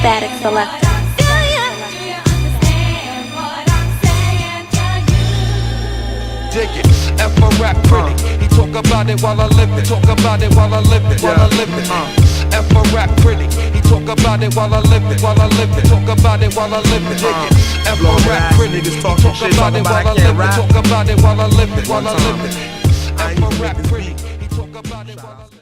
Static Selector. Dig it, F a rap pretty. He talk about it while I live it. Talk about it while I live it. While I live it. F a rap pretty. He talk about it while I live it. While I live it. Talk about it while I live it. Dig it, F a rap pretty. He talk about it while I live it. Talk about it while I live it. While I live it. F a rap pretty. He talk about it while I live it.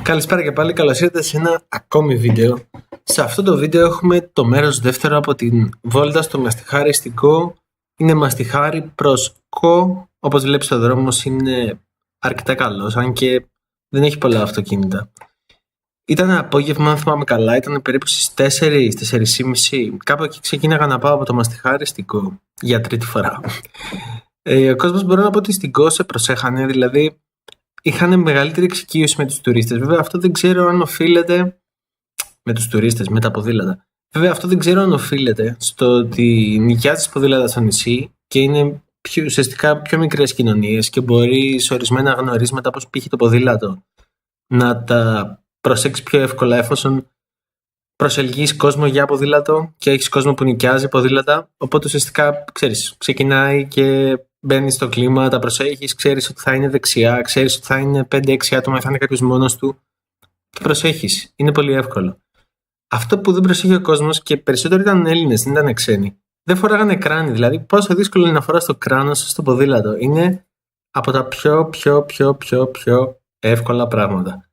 Καλησπέρα και πάλι, καλώς ήρθατε σε ένα ακόμη βίντεο. Σε αυτό το βίντεο έχουμε το μέρος δεύτερο από την βόλτα στο μαστιχάρι στην Go. Είναι μαστιχάρι προς Go, όπως βλέπεις ο δρόμος είναι αρκετά καλός, αν και δεν έχει πολλά αυτοκίνητα. Ήταν απόγευμα, αν θυμάμαι καλά, ήταν περίπου στις 4:30, κάπου εκεί ξεκίναγα να πάω από το μαστιχάρι στην Go, για τρίτη φορά. Ο κόσμος μπορώ να πω ότι στην Go σε προσέχανε, δηλαδή είχαν μεγαλύτερη εξοικείωση με τους τουρίστες. Βέβαια αυτό δεν ξέρω αν οφείλεται με τους τουρίστες, με τα ποδήλατα. Βέβαια αυτό δεν ξέρω αν οφείλεται στο ότι νοικιάζεις ποδήλατα στο νησί και είναι ουσιαστικά πιο μικρές κοινωνίες και μπορεί σε ορισμένα γνωρίσματα, όπως π.χ. το ποδήλατο, να τα προσέξεις πιο εύκολα εφόσον προσελκύεις κόσμο για ποδήλατο και έχεις κόσμο που νοικιάζει ποδήλατα. Οπότε ουσιαστικά ξέρεις, ξεκινάει και μπαίνεις στο κλίμα, τα προσέχεις, ξέρεις ότι θα είναι δεξιά, ξέρεις ότι θα είναι 5-6 άτομα, θα είναι κάποιος μόνος του. Το προσέχεις. Είναι πολύ εύκολο. Αυτό που δεν προσέχει ο κόσμος και περισσότερο ήταν Έλληνες, δεν ήταν ξένοι. Δεν φοράγανε κράνη. Δηλαδή, πόσο δύσκολο είναι να φοράς το κράνο σου στο ποδήλατο. Είναι από τα πιο εύκολα πράγματα.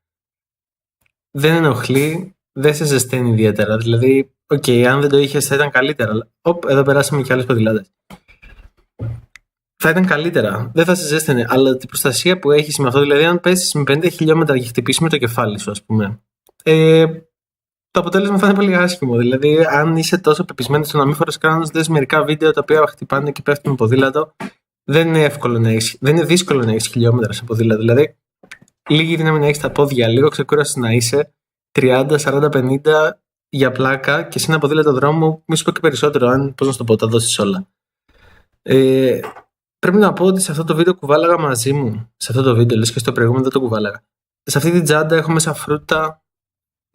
Δεν ενοχλεί, δεν σε ζεσταίνει ιδιαίτερα. Δηλαδή, αν δεν το είχες θα ήταν καλύτερα. Αλλά, εδώ περάσαμε και άλλες ποδηλάτες. Θα ήταν καλύτερα, δεν θα σε ζέστανε, αλλά την προστασία που έχεις με αυτό, δηλαδή αν πέσεις με 50 χιλιόμετρα και χτυπήσεις με το κεφάλι σου, ας πούμε, το αποτέλεσμα θα είναι πολύ άσχημο. Δηλαδή, αν είσαι τόσο πεπισμένος στο να μην φοράς κράνος, δες μερικά βίντεο τα οποία χτυπάνε και πέφτουν με ποδήλατο, δεν είναι δύσκολο να έχεις χιλιόμετρα σε ποδήλατο. Δηλαδή, λίγη δύναμη να έχεις τα πόδια, λίγο ξεκούρασες να είσαι, 30, 40, 50 για πλάκα και σε ένα ποδήλατο δρόμο, μη σου πω και περισσότερο, αν πώς να σου το πω, τα δώσεις όλα. Πρέπει να πω ότι σε αυτό το βίντεο κουβάλαγα μαζί μου. Σε αυτό το βίντεο, λες και στο προηγούμενο δεν το κουβάλαγα. Σε αυτή την τσάντα έχω μέσα φρούτα,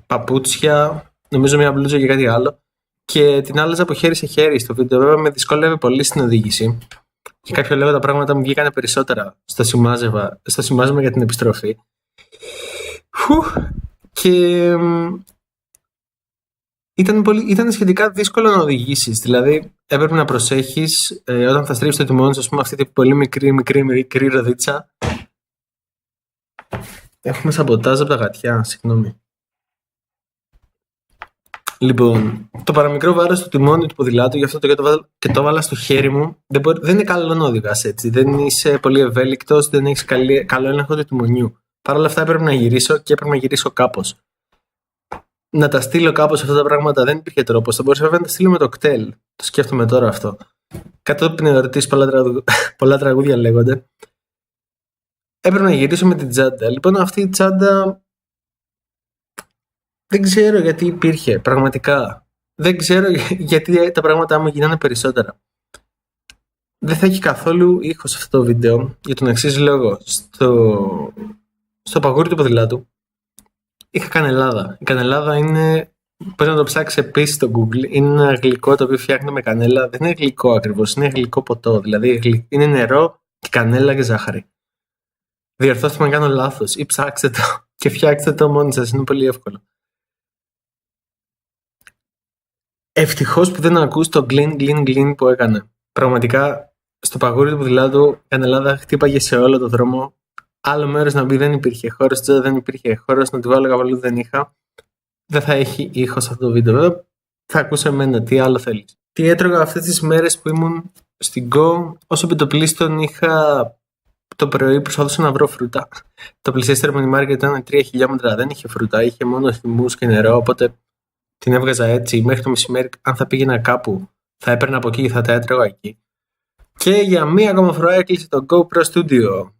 παπούτσια, νομίζω μια μπλούζα και κάτι άλλο. Και την άλλαζα από χέρι σε χέρι στο βίντεο. Βέβαια με δυσκόλευε πολύ στην οδήγηση. Και κάποιο λόγο τα πράγματα μου βγήκανε περισσότερα στο σημάζευμα για την επιστροφή. Και ήταν σχετικά δύσκολο να οδηγήσεις. Δηλαδή, έπρεπε να προσέχεις όταν θα στρίψεις το τιμόνι σου, ας πούμε, αυτή την πολύ μικρή ροδίτσα. Έχουμε σαμποτάζ από τα γατιά, συγγνώμη. Λοιπόν, το παραμικρό βάρος του τιμόνι του ποδηλάτου, γι' αυτό και το έβαλα στο χέρι μου. Δεν είναι καλό να οδηγάς έτσι. Δεν είσαι πολύ ευέλικτος, δεν έχεις καλό έλεγχο του τιμονιού. Παρ' όλα αυτά έπρεπε να γυρίσω και έπρεπε να γυρίσω κάπως. Να τα στείλω κάπως αυτά τα πράγματα δεν υπήρχε τρόπος. Θα μπορούσα βέβαια να τα στείλω με το κτέλ. Το σκέφτομαι τώρα αυτό. Κατόπιν εορτής, πολλά τραγούδια λέγονται. Έπρεπε να γυρίσω με την τσάντα. Λοιπόν, αυτή η τσάντα δεν ξέρω γιατί υπήρχε. Πραγματικά. Δεν ξέρω γιατί τα πράγματά μου γίνανε περισσότερα. Δεν θα έχει καθόλου ήχο σε αυτό το βίντεο για τον εξής λόγο. Στο παγούρι του ποδηλάτου είχα κανελάδα. Η κανελάδα είναι, πρέπει να το ψάξεις επίσης στο Google, είναι ένα γλυκό το οποίο φτιάχνει με κανέλα. Δεν είναι γλυκό ακριβώς, είναι γλυκό ποτό. Δηλαδή είναι νερό και κανέλα και ζάχαρη. Διορθώστε με αν κάνω λάθος ή ψάξτε το και φτιάξτε το μόνοι σας, είναι πολύ εύκολο. Ευτυχώς που δεν ακούς το γκλιν που έκανε. Πραγματικά στο παγούρι του ποδηλάτου η κανελάδα χτύπαγε σε όλο το δρόμο. Άλλο μέρος να μπει δεν υπήρχε, χώρος δεν υπήρχε, χώρος να τη βάλω καβαλού δεν είχα. Δεν θα έχει ήχο σε αυτό το βίντεο. Βέβαια θα ακούσω εμένα, τι άλλο θέλεις. Τι έτρωγα αυτές τις μέρες που ήμουν στην Go, όσο επιτοπλίστων είχα το πρωί προσπαθούσα να βρω φρούτα. Το πλησιέστερο μινι μάρκετ ήταν 3 χιλιόμετρα, δεν είχε φρούτα, είχε μόνο θυμούς και νερό, οπότε την έβγαζα έτσι μέχρι το μεσημέρι. Αν θα πήγαινα κάπου, θα έπαιρνα από εκεί και θα τα έτρωγα εκεί. Και για μία ακόμα φορά έκλεισε το GoPro Studio.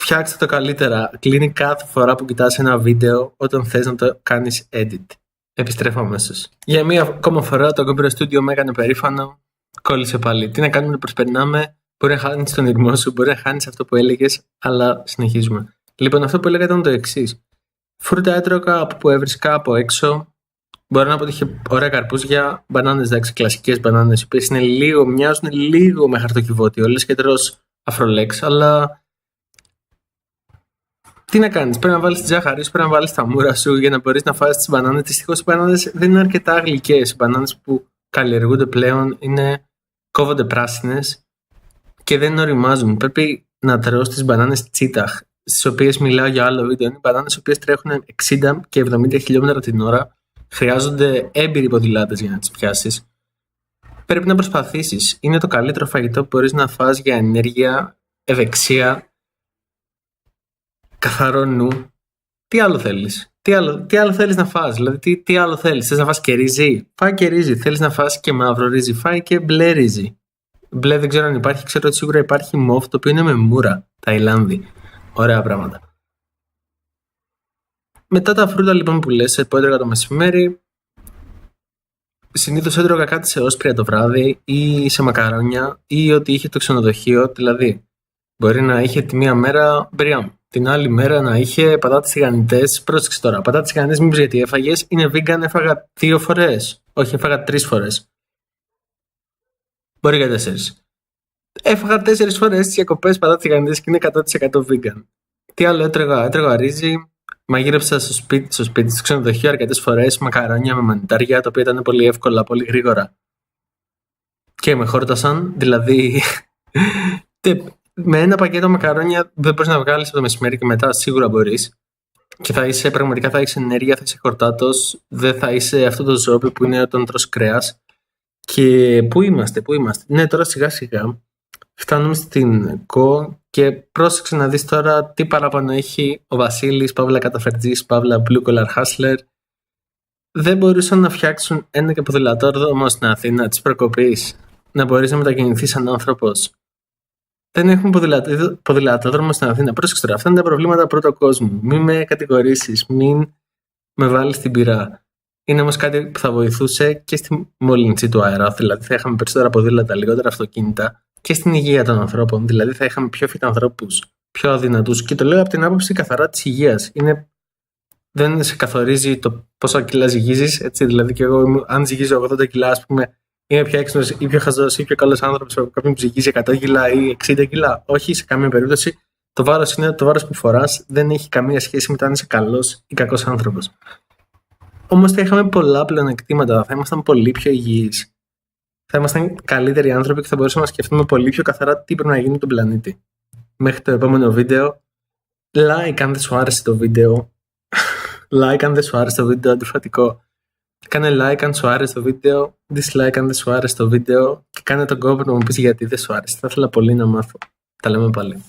Φτιάξτε το καλύτερα. Κλείνει κάθε φορά που κοιτάς ένα βίντεο όταν θες να το κάνεις edit. Επιστρέφω αμέσως. Για μία ακόμα φορά το GoPro Studio με έκανε περήφανο. Κόλλησε πάλι. Τι να κάνουμε, προσπερνάμε Μπορεί να χάνεις τον ηρμό σου, μπορεί να χάνεις αυτό που έλεγες, αλλά συνεχίζουμε. Λοιπόν, αυτό που έλεγα ήταν το εξής. Φρούτα έτρωγα από που έβρισκα από έξω. Μπορώ να πω ότι είχε ωραία καρπούζια, μπανάνες, εντάξει, κλασικές μπανάνες, οι οποίες μοιάζουν λίγο με χαρτοκιβώτιο, λες και τρως αφρολέξ, αλλά τι να κάνεις, πρέπει να βάλεις τη ζάχαρη σου, πρέπει να βάλεις τα μούρα σου για να μπορείς να φας τις μπανάνες. Δυστυχώς οι μπανάνες δεν είναι αρκετά γλυκές. Οι μπανάνες που καλλιεργούνται πλέον κόβονται πράσινες και δεν οριμάζουν. Πρέπει να τρως τις μπανάνες τσίταχ, στις οποίες μιλάω για άλλο βίντεο. Είναι μπανάνες οι οποίες τρέχουν 60 και 70 χιλιόμετρα την ώρα. Χρειάζονται έμπειροι ποδηλάτες για να τις πιάσεις. Πρέπει να προσπαθήσεις. Είναι το καλύτερο φαγητό που μπορείς να φας για ενέργεια, ευεξία, καθαρό νου. Τι άλλο θέλεις? Τι άλλο θέλεις να φας? Δηλαδή, τι άλλο θέλεις? Θες να φας και ρύζι? Φάει και ρύζι. Θέλεις να φας και μαύρο ρύζι? Φάει και μπλε ρύζι. Μπλε δεν ξέρω αν υπάρχει. Ξέρω ότι σίγουρα υπάρχει μοβ, το οποίο είναι με μούρα. Ταϊλάνδη. Ωραία πράγματα. Μετά τα φρούτα λοιπόν που λες, που έτρωγα το μεσημέρι, συνήθως έτρωγα κάτι σε όσπρια το βράδυ ή σε μακαρόνια ή ό,τι είχε το ξενοδοχείο. Δηλαδή, μπορεί να είχε τη μία μέρα μπριάμ, την άλλη μέρα να είχε πατάτες τηγανιτές. Πρόσεξε τώρα, πατάτες τηγανιτές μήπως γιατί έφαγες? Είναι vegan, έφαγα 2 φορές. Όχι, έφαγα 3 φορές. Μπορεί για 4. Έφαγα 4 φορές τις διακοπές πατάτες τηγανιτές και είναι 100% vegan. Τι άλλο έτρωγα? Έτρωγα ρύζι. Μαγείρεψα στο σπίτι, στο ξενοδοχείο αρκετές φορές μακαρόνια με μανιτάρια, τα οποία ήταν πολύ εύκολα, πολύ γρήγορα. Και με χόρτασαν, δηλαδή. Με ένα πακέτο μακαρόνια δεν μπορείς να βγάλεις από το μεσημέρι και μετά, σίγουρα μπορείς. Και πραγματικά θα έχεις ενέργεια, θα είσαι χορτάτος, δεν θα είσαι αυτό το ζόμπι που είναι όταν τρως κρέας. Και πού είμαστε? Ναι, τώρα σιγά σιγά φτάνουμε στην ΚΟ και πρόσεξε να δεις τώρα τι παράπονο έχει ο Βασίλης, παύλα καταφερτζής, παύλα blue collar hustler. Δεν μπορούσαν να φτιάξουν ένα και ποδηλατόδρομο στην Αθήνα της προκοπής, να μπορείς να μετακινηθείς σαν άνθρωπος. Δεν έχουν ποδηλατόδρομο στην Αθήνα. Πρόσεξε τώρα, αυτά είναι τα προβλήματα πρώτου κόσμου. Μην με κατηγορήσεις, μην με βάλεις στην πυρά. Είναι όμως κάτι που θα βοηθούσε και στη μόλυνση του αέρα, δηλαδή θα είχαμε περισσότερα ποδήλατα, λιγότερα αυτοκίνητα, και στην υγεία των ανθρώπων, δηλαδή θα είχαμε πιο fit ανθρώπους, πιο αδυνατούς. Και το λέω από την άποψη καθαρά της υγείας. Δεν σε καθορίζει το πόσα κιλά ζυγίζεις, έτσι, δηλαδή και εγώ, αν ζυγίζω 80 κιλά, ας πούμε, είμαι πιο έξυπνος ή πιο χαζός ή πιο καλός άνθρωπος από κάποιον που ζυγίζει 100 κιλά ή 60 κιλά. Όχι, σε καμία περίπτωση. Το βάρος που φοράς δεν έχει καμία σχέση με το αν είσαι καλός ή κακός άνθρωπος. Όμως θα είχαμε πολλά πλεονεκτήματα, θα ήμασταν πολύ πιο υγιείς. Θα ήμασταν καλύτεροι άνθρωποι και θα μπορούσαμε να σκεφτούμε πολύ πιο καθαρά τι πρέπει να γίνει με τον πλανήτη. Μέχρι το επόμενο βίντεο. Like αν δεν σου άρεσε το βίντεο. Like αν δεν σου άρεσε το βίντεο, αντιφατικό. Κάνε like αν σου άρεσε το βίντεο. Dislike αν δεν σου άρεσε το βίντεο. Και κάνε τον κόπο να μου πεις γιατί δεν σου άρεσε. Θα ήθελα πολύ να μάθω. Τα λέμε πάλι.